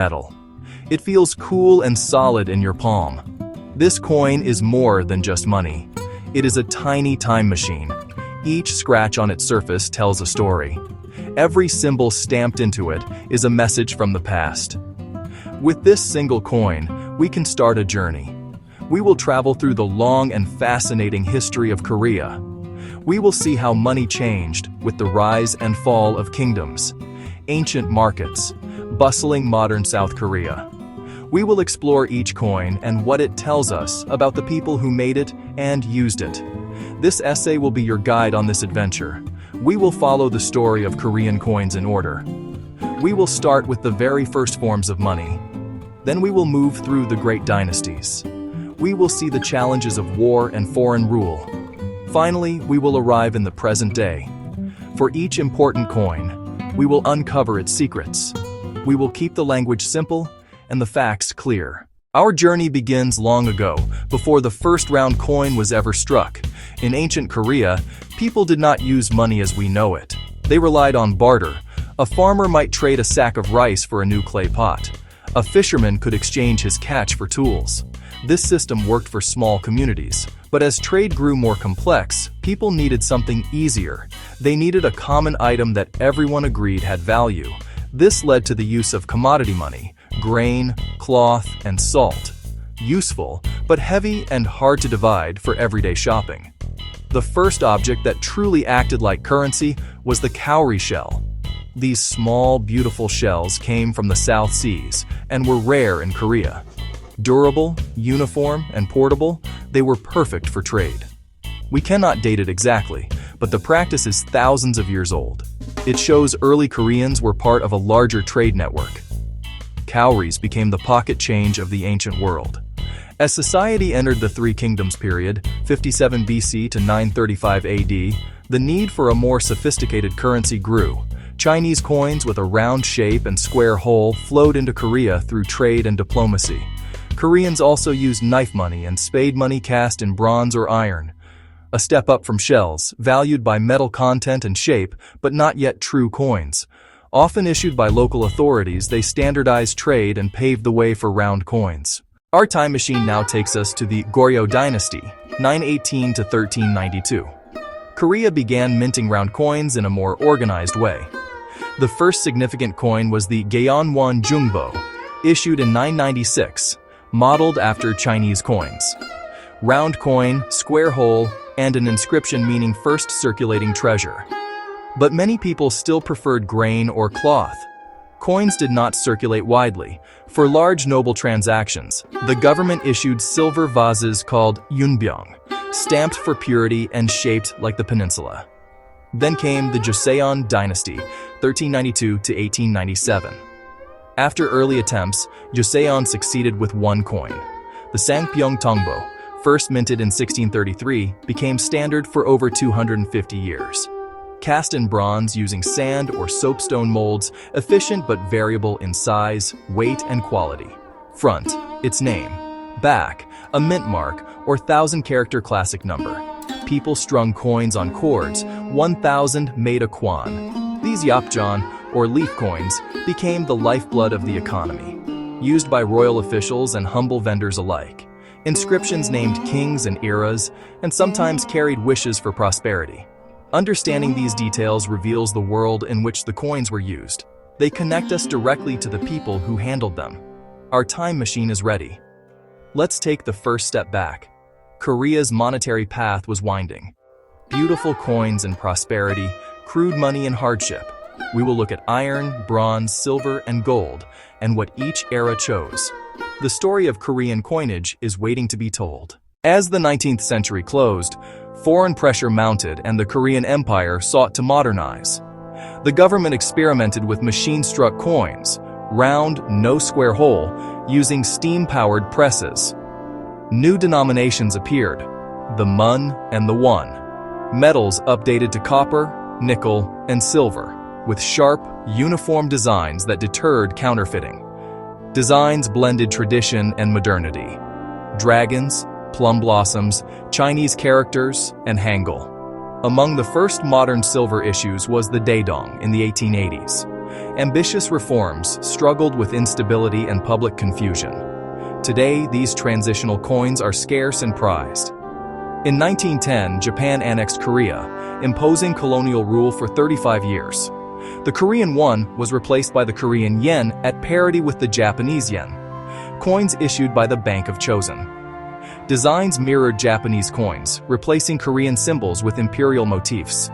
metal. It feels cool and solid in your palm. This coin is more than just money. It is a tiny time machine. Each scratch on its surface tells a story. Every symbol stamped into it is a message from the past. With this single coin, we can start a journey. We will travel through the long and fascinating history of Korea. We will see how money changed with the rise and fall of kingdoms, ancient markets, bustling modern South Korea. We will explore each coin and what it tells us about the people who made it and used it. This essay will be your guide on this adventure. We will follow the story of Korean coins in order. We will start with the very first forms of money. Then we will move through the great dynasties. We will see the challenges of war and foreign rule. Finally, we will arrive in the present day. For each important coin, we will uncover its secrets. We will keep the language simple and the facts clear. Our journey begins long ago, before the first round coin was ever struck. In ancient Korea, people did not use money as we know it. They relied on barter. A farmer might trade a sack of rice for a new clay pot. A fisherman could exchange his catch for tools. This system worked for small communities. But as trade grew more complex, people needed something easier. They needed a common item that everyone agreed had value. This led to the use of commodity money, grain, cloth, and salt. Useful, but heavy and hard to divide for everyday shopping. The first object that truly acted like currency was the cowrie shell. These small, beautiful shells came from the South Seas and were rare in Korea. Durable, uniform, and portable, they were perfect for trade. We cannot date it exactly, but the practice is thousands of years old. It shows early Koreans were part of a larger trade network. Cowries became the pocket change of the ancient world. As society entered the Three Kingdoms period, 57 BC to 935 AD, the need for a more sophisticated currency grew. Chinese coins with a round shape and square hole flowed into Korea through trade and diplomacy. Koreans also used knife money and spade money cast in bronze or iron. A step up from shells, valued by metal content and shape, but not yet true coins. Often issued by local authorities, they standardized trade and paved the way for round coins. Our time machine now takes us to the Goryo dynasty, 918 to 1392. Korea began minting round coins in a more organized way. The first significant coin was the Gaeonwon Jungbo, issued in 996, modeled after Chinese coins. Round coin, square hole, and an inscription meaning first circulating treasure. But many people still preferred grain or cloth. Coins did not circulate widely. For large noble transactions, the government issued silver vases called yunbyong, stamped for purity and shaped like the peninsula. Then came the Joseon dynasty, 1392 to 1897. After early attempts, Joseon succeeded with one coin. The Sangpyeong Tongbo, first minted in 1633, became standard for over 250 years. Cast in bronze using sand or soapstone molds, efficient but variable in size, weight, and quality. Front, its name. Back, a mint mark or 1,000-character classic number. People strung coins on cords, 1,000 made a kwan. These yapjeon, or leaf coins, became the lifeblood of the economy, used by royal officials and humble vendors alike. Inscriptions named kings and eras, and sometimes carried wishes for prosperity. Understanding these details reveals the world in which the coins were used. They connect us directly to the people who handled them. Our time machine is ready. Let's take the first step back. Korea's monetary path was winding. Beautiful coins in prosperity, crude money in hardship. We will look at iron, bronze, silver, and gold, and what each era chose. The story of Korean coinage is waiting to be told. As the 19th century closed, foreign pressure mounted and the Korean Empire sought to modernize. The government experimented with machine-struck coins, round, no square hole, using steam-powered presses. New denominations appeared, the mun and the won. Metals updated to copper, nickel, and silver, with sharp, uniform designs that deterred counterfeiting. Designs blended tradition and modernity. Dragons, plum blossoms, Chinese characters, and Hangul. Among the first modern silver issues was the daedong in the 1880s. Ambitious reforms struggled with instability and public confusion. Today, these transitional coins are scarce and prized. In 1910, Japan annexed Korea, imposing colonial rule for 35 years. The Korean won was replaced by the Korean yen at parity with the Japanese yen. Coins issued by the Bank of Joseon. Designs mirrored Japanese coins, replacing Korean symbols with imperial motifs.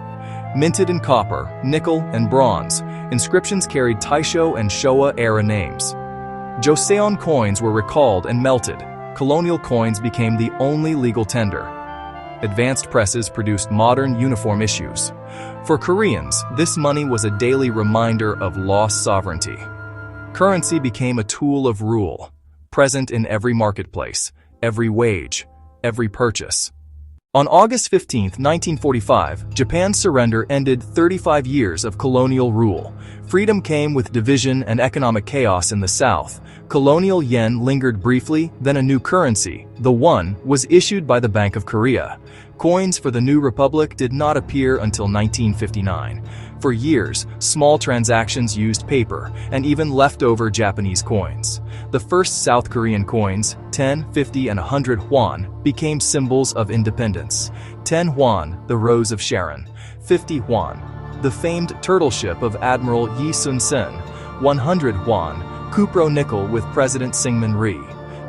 Minted in copper, nickel, and bronze, inscriptions carried Taisho and Showa-era names. Joseon coins were recalled and melted. Colonial coins became the only legal tender. Advanced presses produced modern uniform issues. For Koreans, this money was a daily reminder of lost sovereignty. Currency became a tool of rule, present in every marketplace, every wage, every purchase. On August 15, 1945, Japan's surrender ended 35 years of colonial rule. Freedom came with division and economic chaos in the South. Colonial yen lingered briefly, then a new currency, the won, was issued by the Bank of Korea. Coins for the new republic did not appear until 1959. For years, small transactions used paper and even leftover Japanese coins. The first South Korean coins, 10, 50, and 100 won, became symbols of independence. 10 won, the Rose of Sharon. 50 won, the famed turtle ship of Admiral Yi Sun-sen. 100 won, Cupro nickel with President Syngman Rhee.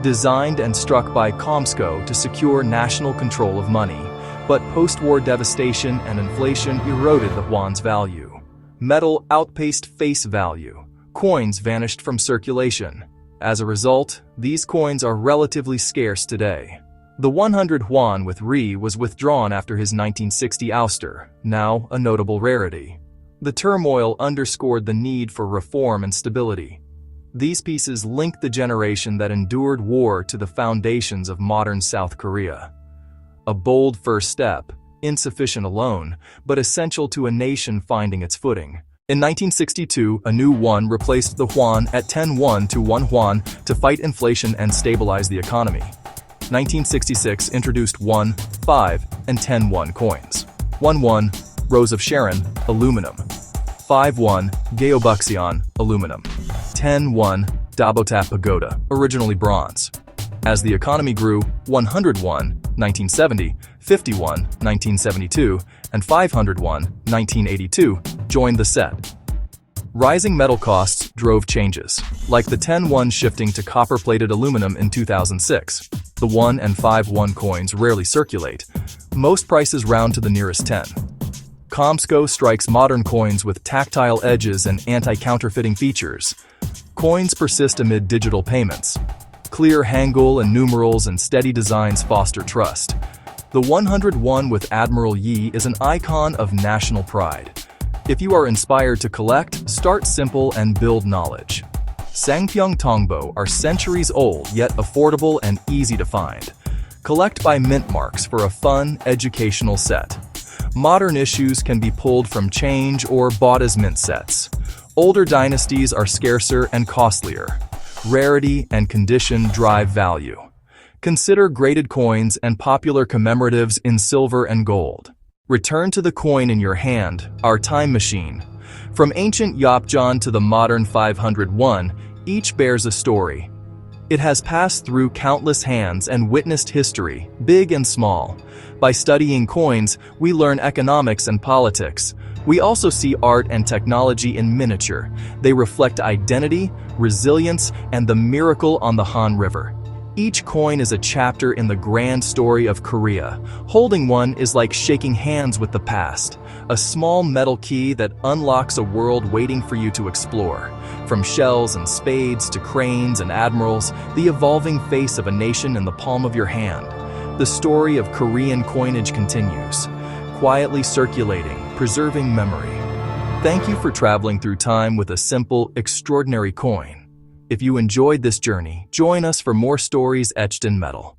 Designed and struck by Comsco to secure national control of money. But post-war devastation and inflation eroded the won's value. Metal outpaced face value. Coins vanished from circulation. As a result, these coins are relatively scarce today. The 100 won with Rhee was withdrawn after his 1960 ouster, now a notable rarity. The turmoil underscored the need for reform and stability. These pieces linked the generation that endured war to the foundations of modern South Korea. A bold first step, insufficient alone, but essential to a nation finding its footing. In 1962, a new won replaced the won at 10 won to 1 won to fight inflation and stabilize the economy. 1966 introduced 1, 5, and 10 won coins. 1 won, Rose of Sharon, aluminum. 5 won, Gyeobukseon, aluminum. 10 won, Dabotap Pagoda, originally bronze. As the economy grew, 100 won, 1970, 50 won, 1972, and 500 won, 1982, joined the set. Rising metal costs drove changes, like the 10 won shifting to copper-plated aluminum in 2006. The 1 and 5 won coins rarely circulate. Most prices round to the nearest 10. Comsco strikes modern coins with tactile edges and anti-counterfeiting features. Coins persist amid digital payments. Clear hangul and numerals and steady designs foster trust. The 100 won with Admiral Yi is an icon of national pride. If you are inspired to collect, start simple and build knowledge. Sangpyeong Tongbo are centuries old yet affordable and easy to find. Collect by mint marks for a fun, educational set. Modern issues can be pulled from change or bought as mint sets. Older dynasties are scarcer and costlier. Rarity and condition drive value. Consider graded coins and popular commemoratives in silver and gold. Return to the coin in your hand, our time machine. From ancient Yopjeon to the modern 500 won, each bears a story. It has passed through countless hands and witnessed history, big and small. By studying coins, we learn economics and politics. We also see art and technology in miniature. They reflect identity, resilience, and the miracle on the Han River. Each coin is a chapter in the grand story of Korea. Holding one is like shaking hands with the past, a small metal key that unlocks a world waiting for you to explore. From shells and spades to cranes and admirals, the evolving face of a nation in the palm of your hand. The story of Korean coinage continues, quietly circulating, preserving memory. Thank you for traveling through time with a simple, extraordinary coin. If you enjoyed this journey, join us for more stories etched in metal.